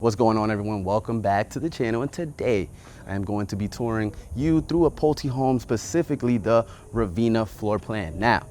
What's going on, everyone? Welcome back to the channel, and today I am going to be touring you through a Pulte home, specifically the Ravenna floor plan. Now,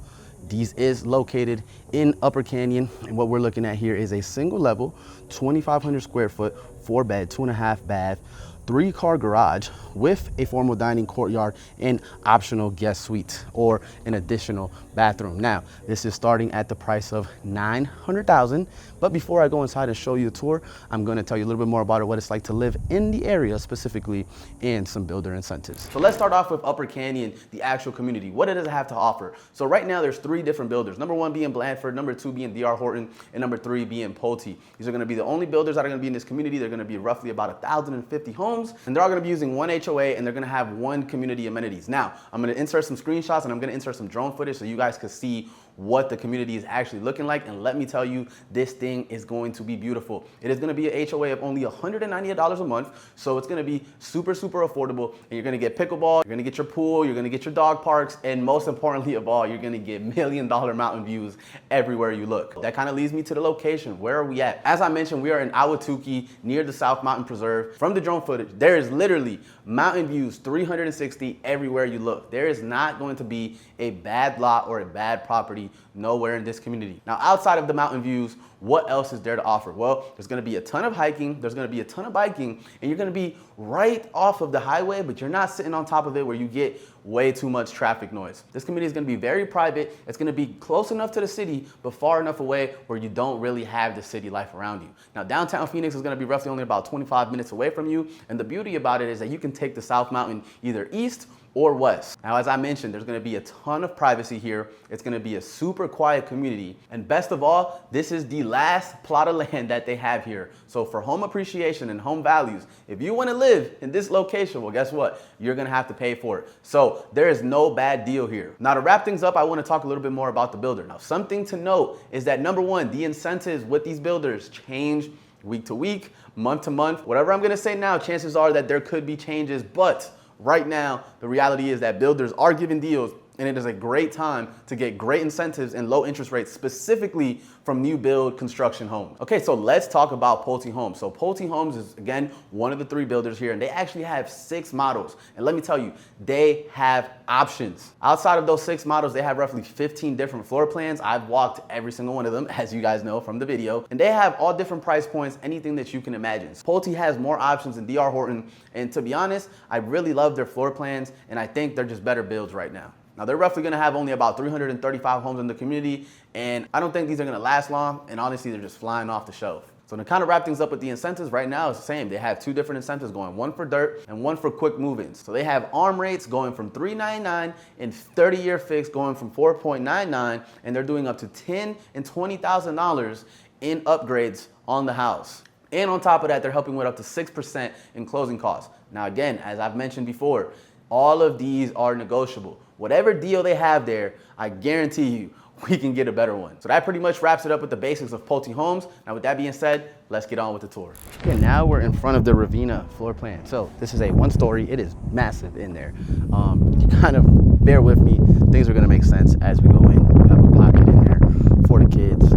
these is located in Upper Canyon, and what we're looking at here is a single level, 2,500 square foot, 4-bed, 2.5 bath, 3-car garage with a formal dining courtyard and optional guest suite or an additional bathroom. Now, this is starting at the price of $900,000. But before I go inside and show you the tour, I'm going to tell you a little bit more about what it's like to live in the area specifically and some builder incentives. So let's start off with Upper Canyon, the actual community. What does it have to offer? So right now there's 3 different builders. Number 1 being Blandford, number 2 being D.R. Horton, and number 3 being Pulte. These are going to be the only builders that are going to be in this community. They're going to be roughly about 1,050 homes, and they're all going to be using 1 HOA, and they're going to have 1 community amenities. Now, I'm going to insert some screenshots, and I'm going to insert some drone footage so you guys can see what the community is actually looking like. And let me tell you, this thing is going to be beautiful. It is going to be an HOA of only $198 a month. So it's going to be super, super affordable. And you're going to get pickleball, you're going to get your pool, you're going to get your dog parks, and most importantly of all, you're going to get $1 million mountain views everywhere you look. That kind of leads me to the location. Where are we at? As I mentioned, we are in Ahwatukee near the South Mountain Preserve. From the drone footage, there is literally mountain views 360 everywhere you look. There is not going to be a bad lot or a bad property nowhere in this community. Now, outside of the mountain views, what else is there to offer? Well, there's gonna be a ton of hiking, there's gonna be a ton of biking, and you're gonna be right off of the highway, but you're not sitting on top of it where you get way too much traffic noise. This community is gonna be very private. It's gonna be close enough to the city, but far enough away where you don't really have the city life around you. Now, downtown Phoenix is gonna be roughly only about 25 minutes away from you, and the beauty about it is that you can take the South Mountain either east or west. Now, as I mentioned, there's gonna be a ton of privacy here. It's gonna be a super quiet community. And best of all, this is the last plot of land that they have here. So for home appreciation and home values, if you wanna live in this location, well, guess what? You're gonna have to pay for it. So there is no bad deal here. Now, to wrap things up, I wanna talk a little bit more about the builder. Now, something to note is that number 1, the incentives with these builders change week to week, month to month. Whatever I'm gonna say now, chances are that there could be changes, but right now, the reality is that builders are giving deals, and it is a great time to get great incentives and low interest rates, specifically from new build construction homes. Okay, so let's talk about Pulte Homes. So Pulte Homes is, again, one of the 3 builders here, and they actually have 6 models. And let me tell you, they have options. Outside of those 6 models, they have roughly 15 different floor plans. I've walked every single one of them, as you guys know from the video. And they have all different price points, anything that you can imagine. Pulte has more options than D.R. Horton, and to be honest, I really love their floor plans, and I think they're just better builds right now. Now, they're roughly gonna have only about 335 homes in the community, and I don't think these are gonna last long, and honestly, they're just flying off the shelf. So to kind of wrap things up with the incentives, right now it's the same. They have 2 different incentives going, 1 for dirt and 1 for quick move-ins. So they have ARM rates going from $399 and 30-year fixed going from $4.99, and they're doing up to $10,000 and $20,000 in upgrades on the house. And on top of that, they're helping with up to 6% in closing costs. Now again, as I've mentioned before, all of these are negotiable. Whatever deal they have there, I guarantee you, we can get a better one. So that pretty much wraps it up with the basics of Pulte Homes. Now, with that being said, let's get on with the tour. Okay, now we're in front of the Ravenna floor plan. So this is a 1-story. It is massive in there. You kind of bear with me. Things are gonna make sense as we go in. We have a pocket in there for the kids.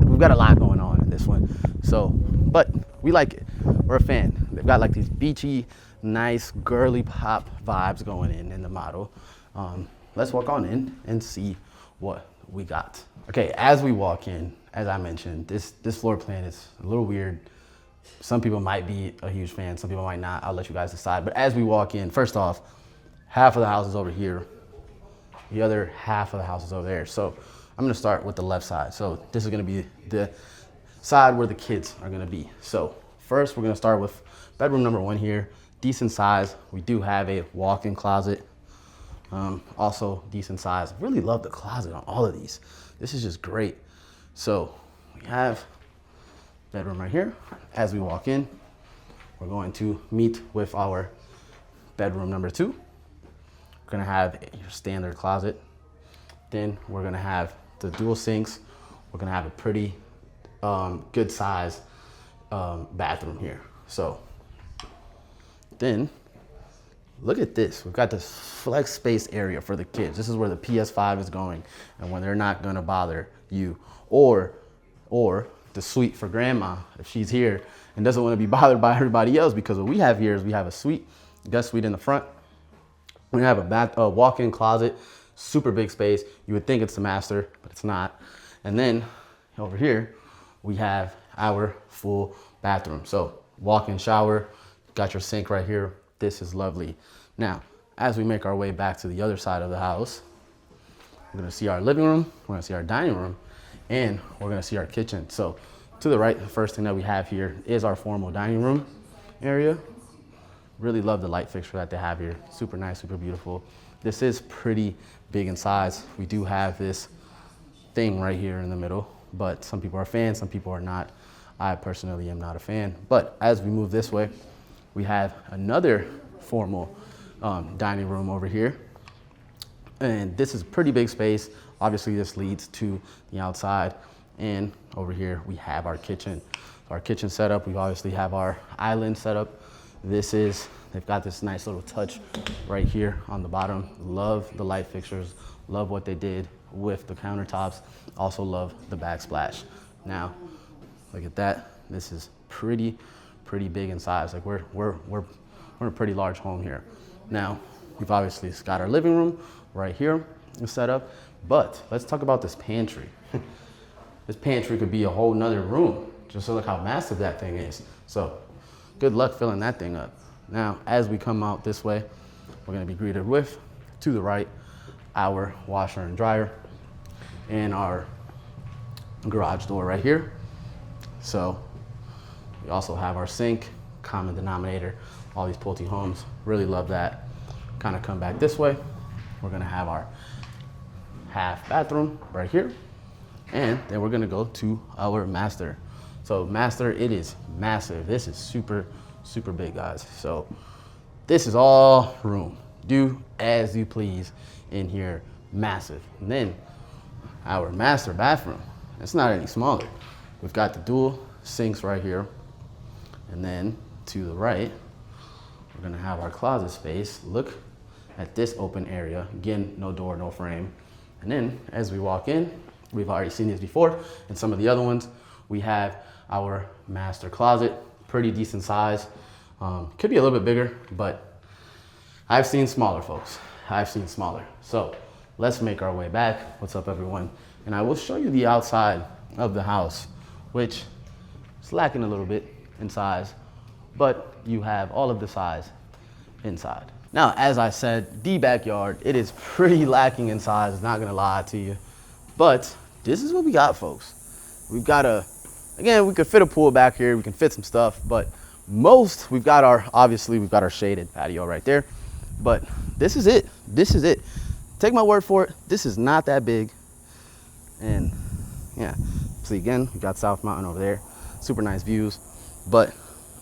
We've got a lot going on in this one. So, but we like it. We're a fan. They've got like these beachy, nice girly pop vibes going in the model. Let's walk on in and see what we got. Okay, as we walk in, as I mentioned, this floor plan is a little weird. Some people might be a huge fan, some people might not. I'll let you guys decide. But as we walk in, first off, half of the house is over here. The other half of the house is over there. So I'm gonna start with the left side. So this is gonna be the side where the kids are gonna be. So first, we're gonna start with bedroom number 1 here. Decent size. We do have a walk-in closet. Also decent size. Really love the closet on all of these. This is just great. So we have bedroom right here. As we walk in, we're going to meet with our bedroom number 2. We're gonna have your standard closet. Then we're gonna have the dual sinks. We're gonna have a pretty good size bathroom here. So then look at this. We've got this flex space area for the kids. This is where the PS5 is going and when they're not gonna bother you. Or the suite for grandma if she's here and doesn't want to be bothered by everybody else, because what we have here is we have a suite, guest suite in the front. We have a walk-in closet, super big space. You would think it's the master, but it's not. And then over here, we have our full bathroom. So walk-in shower, got your sink right here. This is lovely. Now, as we make our way back to the other side of the house, we're gonna see our living room, we're gonna see our dining room, and we're gonna see our kitchen. So to the right, the first thing that we have here is our formal dining room area. Really love the light fixture that they have here. Super nice, super beautiful. This is pretty big in size. We do have this thing right here in the middle, but some people are fans, some people are not. I personally am not a fan. But as we move this way, we have another formal dining room over here. And this is a pretty big space. Obviously this leads to the outside. And over here we have our kitchen. Our kitchen setup, we obviously have our island setup. They've got this nice little touch right here on the bottom. Love the light fixtures, love what they did with the countertops. Also love the backsplash. Now, look at that. This is pretty big in size. Like we're in a pretty large home here. Now, we've obviously got our living room right here set up, but let's talk about this pantry. This pantry could be a whole nother room. Just look how massive that thing is. So good luck filling that thing up. Now, as we come out this way, we're gonna be greeted with, to the right, our washer and dryer and our garage door right here. So we also have our sink, common denominator, all these Pulte Homes. Really love that. Kind of come back this way. We're gonna have our half bathroom right here. And then we're gonna go to our master. So master, it is massive. This is super big, guys. So this is all room. Do as you please in here, massive. And then our master bathroom, it's not any smaller. We've got the dual sinks right here. And then to the right, we're gonna have our closet space. Look at this open area. Again, no door, no frame. And then as we walk in, we've already seen these before, and some of the other ones, we have our master closet, pretty decent size. Could be a little bit bigger, but I've seen smaller, folks. I've seen smaller. So let's make our way back. What's up, everyone? And I will show you the outside of the house, which is lacking a little bit in size, but you have all of the size inside. Now, as I said, the backyard, it is pretty lacking in size, not gonna lie to you. But this is what we got, folks. We've got again, we could fit a pool back here, we can fit some stuff, but we've got our shaded patio right there. But this is it, Take my word for it, this is not that big. And yeah, see again, we got South Mountain over there, super nice views. But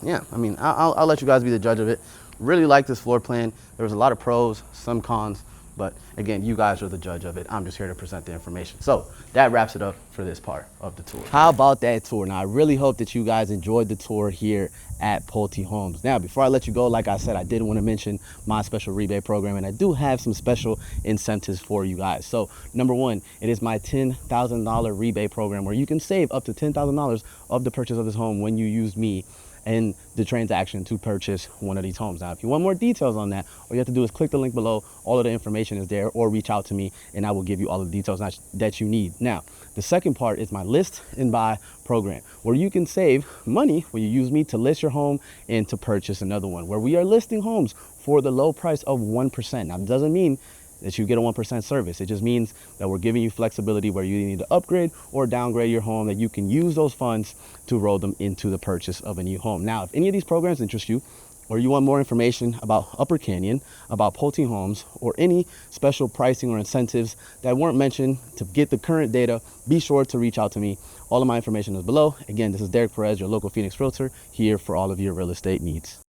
yeah, I mean, I'll let you guys be the judge of it. Really like this floor plan. There was a lot of pros, some cons, but again, you guys are the judge of it. I'm just here to present the information. So that wraps it up for this part of the tour. How about that tour? Now, I really hope that you guys enjoyed the tour here at Pulte Homes. Now, before I let you go, like I said, I did want to mention my special rebate program, and I do have some special incentives for you guys. So number one, it is my $10,000 rebate program where you can save up to $10,000 of the purchase of this home when you use me and the transaction to purchase one of these homes. Now, if you want more details on that, all you have to do is click the link below. All of the information is there, or reach out to me and I will give you all the details that you need. Now, the second part is my list and buy program, where you can save money when you use me to list your home and to purchase another one, where we are listing homes for the low price of 1%. Now, it doesn't mean that you get a 1% service. It just means that we're giving you flexibility where you need to upgrade or downgrade your home, that you can use those funds to roll them into the purchase of a new home. Now, if any of these programs interest you, or you want more information about Upper Canyon, about Pulte Homes, or any special pricing or incentives that weren't mentioned to get the current data, be sure to reach out to me. All of my information is below. Again, this is Derek Perez, your local Phoenix realtor, here for all of your real estate needs.